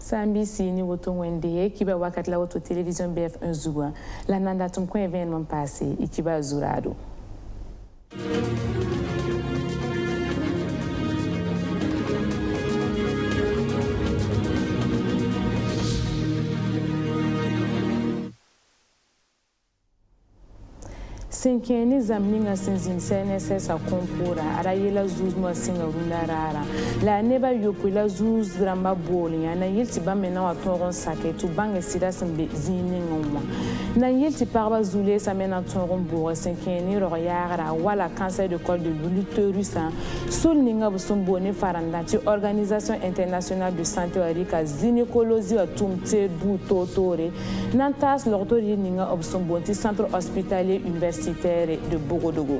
Sambisi ni woto wende kiba wakati la woto television BF1 Zouga la nanda tumko événement passé ikiba Zurado. Senkeni zamninga sinzin CNSS a kompura ara yela zuz mo singa rundarara la neba yopula zuz dramba boli na yelti ba mena wa toron sake tu bange sida sembe zini ngomwa na yelti parba zule sa mena toron bo senkeni royara wala cancer de col de l'utérus sul ninga busumbo ne faranda ti organisation internationale de santé arika gynécologie a tumte bu totore nantas l'ortori ninga obsumbo ti centre hospitalier universitaire de Bogodogo.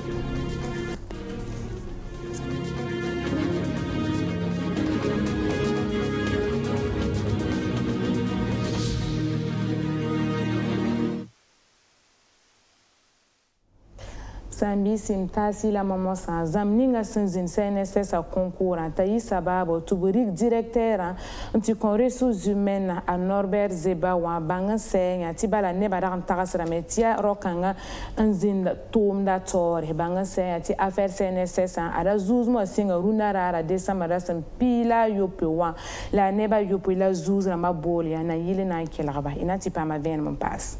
Sambi simtasi la maman sans zamninga sinzin CNSS a concours tayi sababo tuburik directeur anti kon ressources humaines à Norbert Zeba wa banga senya tibala neba da tagasra metia rokanga anzin tomda tore banga senya ti affaire CNSS ara zuzmo singa runara décembre sam pila yopewa la neba yopela zuzra maboli na yile na kelaba inati pa ma ven mon passe.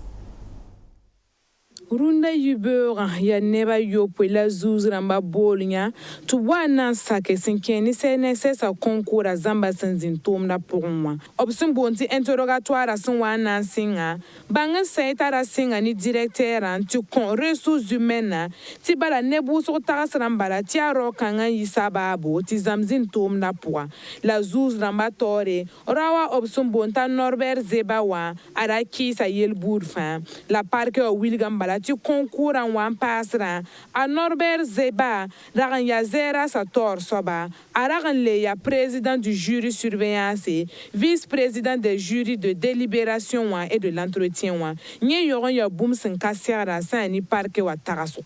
Runda yubera ya neba yopela zuzramba bolnya tu wana sake sinkeni CNSS a concours a zamba sinzin tomda pour moi option bonti interrogatoire son wana singa banga saitara singa ni directeur tu con ressources humaines ti bala nebu so tagasramba ti aro kanga yisababo ti zamzin tomda pour la zuzramba tore rawa option bonta Norbert Zebawa ara ki sa yelbourfin la parque William Bala tu concours en wan pasra a Norbert Zeba ragan ya zera sa tor soba aragan le ya président du jury surveillance vice-président des jurys de délibération et de l'entretien nye yoron ya boum sen kasiara sa ni parke wa tagaso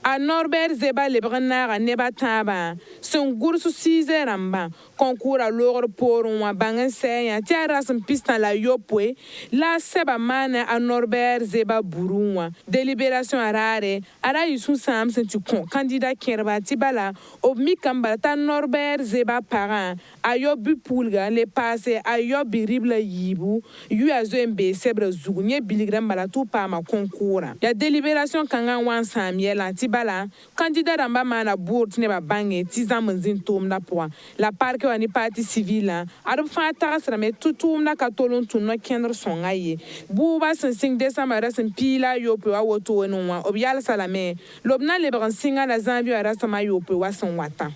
a Norbert Zeba le brenara neba taba son goursu 6 ramba concours à l'or pour un bangan senya tiara son pistan la yopwe la seba mane a Norbert Zeba burunwa délibération arare ara yusu sam sen tu candidat kerba tibala obmi kamba ta Norbert Zeba parent ayo bu pulga le passé ayo biribla yibu yu azo mbe sebre zugunye biligram bala tu pa ma concours ya délibération kanga wan samiela bala candidat ramba mana bourt ne ba bange tizam zin tomda poa la parque wani parti civile arab fa tagasra me tutumna ka tolon tunno kendr songaye buba sen 5 décembre sen pila yope wa woto wonwa obyal salame lobna le bran singa la zambia rasama yope wa son wata.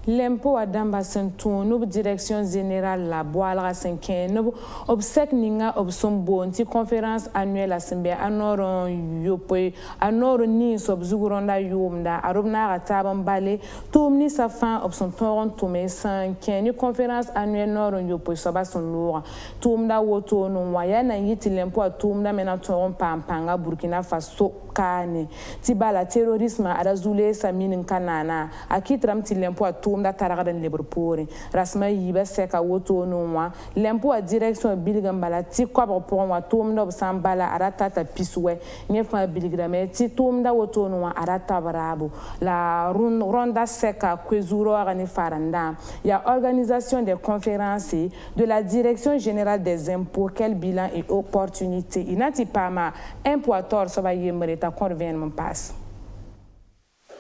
L'impôt à Damba Sentou, nous direction générale la Boalra 5 nous obsèque ninga obsombo anti conférence annuelle assemblée anoron yope anoron ni sobzuguronda yumda arobna ataban balé tomni sa fin obson toron tomé 5 ni conférence annuelle noron yope soba son lourd tomda woto no waya na yiti l'impôt à tomda mena toron pampanga Burkina Faso kane tibala terrorisme arazule saminin kanana akitram ti l'impôt à tomda taragan lebrpore rasma yiba seka woto noa l'impôt à direction bilgambala ti kwabro pour wa tomda sambala aratata piswe nyefa bilgrame ti tomda woto noa arata barabo la ronda seka kwezuro agani faranda ya organisation des conférences de la direction générale des impôts quel bilan et opportunité inati pama impoator soba yemre ta convient mon passe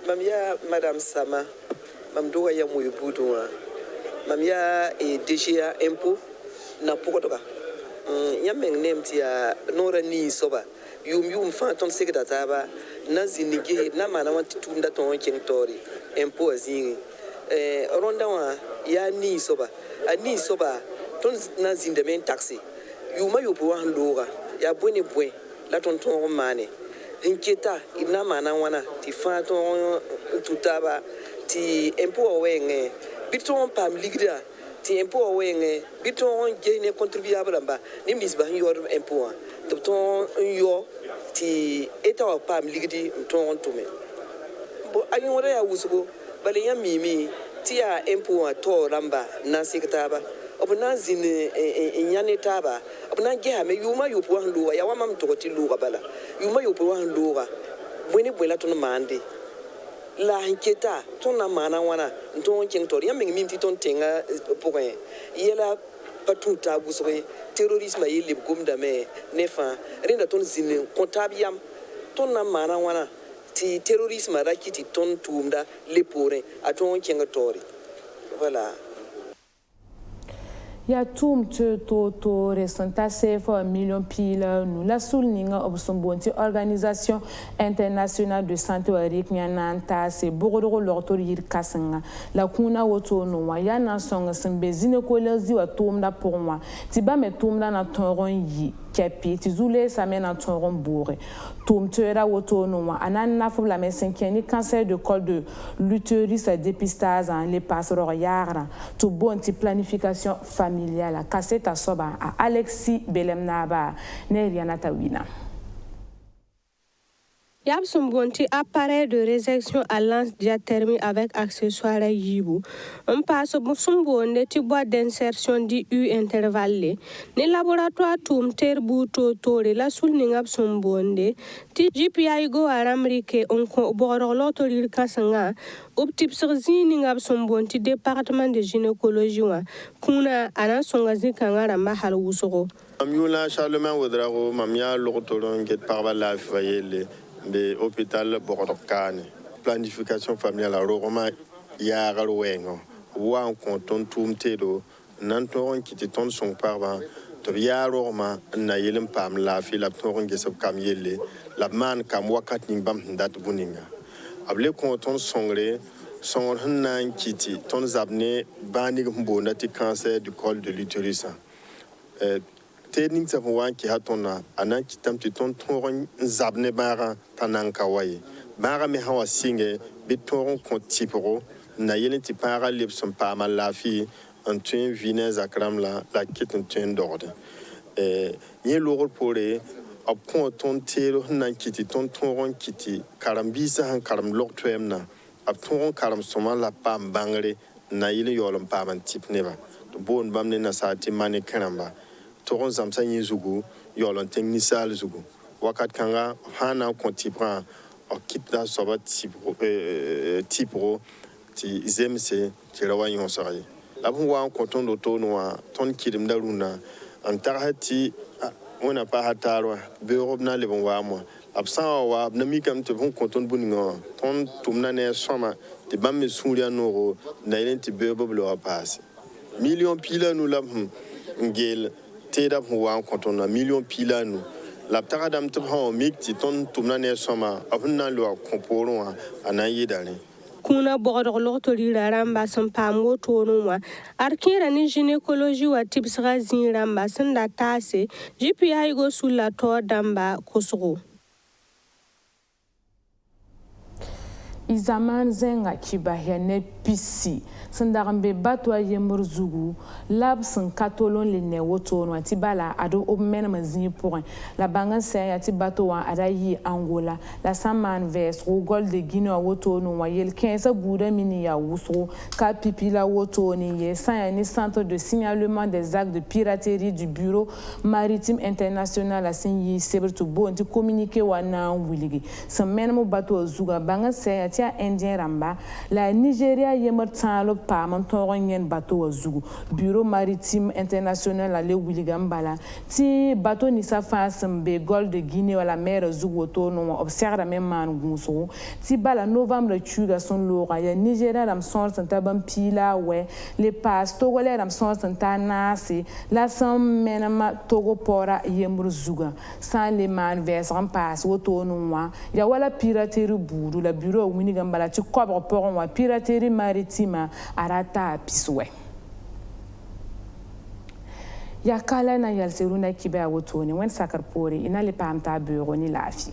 mamia madame Sama mam doga ya moy budwa mam ya e DGA impôt na pokotoka nyameng nemtia nora ni soba yum fa ton secrétaire ba na zinige na mana wanti tunda ton kentori impôt azini ronda wa ya ni soba ani soba ton na zindemen taxi yuma yopo wa ndoga ya boni bwe la ton ton mane hinketa ina mana wana ti fa ton tutaba ti impôt wenge biton pam ligra ti impôt wenge biton gene contribuable ba ni misba yor impôt to ton yo ti eta pam ligdi ton tume bo ayon ya wusugo bale ya mimi ti ya impo wa to ramba na sikitaba obna zin nyane taba obna ge me yuma yupo wa nduwa ya wa mam to ti luga bala yuma yupo wa nduwa bweni bwela to mande la hinketa ton na mana wana nton king to ya ming mimti ton tenga pokoy yela patuta busore terrorisme yeli gumda me nefa rinda ton zin kontabiam ton na mana wana ti terrorisme rakiti ton tumda lepore aton king tori voilà. Ya tum to resanta CFA million pile nous la souligner obsombonti organisation internationale de santé warik nyananta se bogoro lortori yir kasanga la kuna woto no wa ya na songa sembe zine ko lezi wa tumda pour moi ti ba me tumda na toron yi kepi ti zule sa men na toron bourre tumtera woto no wa anan na fu la mesenkeni cancer de col de l'utérus à dépistage en les passereurs yara to bonti planification familiale la cassette soba à Alexis Belemnaba Neriana Tawina. Yabsum Bonti appareil de résection à lance diathermie avec accessoire Yibu. On passe au Boussumbonde, bois d'insertion du U intervalle. Ne laboratoire tum terbu tore la sulning Absumbonde, ti GPI go aramrike on ko boroloto kasanga, optip zining Absumbonti département de gynécologie wa, kuna anasongazi kangara mahal wusoro. Amiola Charlemagne Wodrago, Mamia Lorotoron, get par la fayelle. De hôpital Borokane planification familiale à Roma Yarawengo ou en compte Tumtedo Nantoron qui te tourne son parent de Yaroma Nayelem Pam la fille la Toron qui se camille la man Kamwakat Nimbam dat Buninga. Able compton songre son Hanan Kitty ton zabne Banig Mbonati cancer du col de l'utérus. Tening savoir qui a ton anan qui tam ton toron zabne bara tanankawaye bara me hawa singe bitoron kontipro na yelen ti para lip son pa ma la fi en tuen vines akram la kit en tuen d'ordre ni lorol pore a point ton tero nan kiti ton toron kiti karambisa han karam lok tuemna a toron karam soma la pam bangre na yelen yolom pa man tip neba to bon bamne na sa ti mane kanamba toron zamsa yin zugu yolon technical zugu wakat kanga hana kontipra o kitla soba tipro ti zemse ti rawayon sari labun wa konton do to no ton kidim daruna an tarhati ona pa hatarwa be robna le bon wa mo absan wa na mi kam te bon konton buningo ton tumna ne soma ti bamme suria no na ilenti be boblo passe million pila nous la ngel teda wa konton na million pila nous la taradam te ha mikti ton tumna ne soma abna lo komporon anayi dale kuna borolo to ramba san pamgo to no arkira ni gynécologie wa tipsra zin ramba san da tase GPI go sulla to damba kosro Izaman zenga kibahya ne pisi sandarambe batwa yemur zugu lab san katolon le ne woto no atibala ado obmen mazin point la bangan se ati bato wa arayi Angola la saman vers au gol de Guinée woto no wayel 15 bouda mini ya wusro ka pipi la woto ni ye san ni centre de signalement des actes de piraterie du bureau maritime international a signé sebertu bonti communiqué wa na wiligi semaine mo bato zuga bangan se ati indien ramba la Nigeria yemur talo pa mantoronyen bateau zugu bureau maritime international ale willigam bala ti bateau ni sa be gol de Guinée wala mer zugu to no observe même man gunso ti bala novembre tuga son lora ya Nigeria ram son santa bam pila we les pas togolais ram son santa nasi la som menama togo pora yemur zuga sans les man vers ram pass woto no wa ya wala piraterie buru la bureau winigam bala ti kobre poron wa piraterie maritime arata piswe ya kala na yalseruna kiba wotoni wen sakar pore ina le pamta bureau ni lafi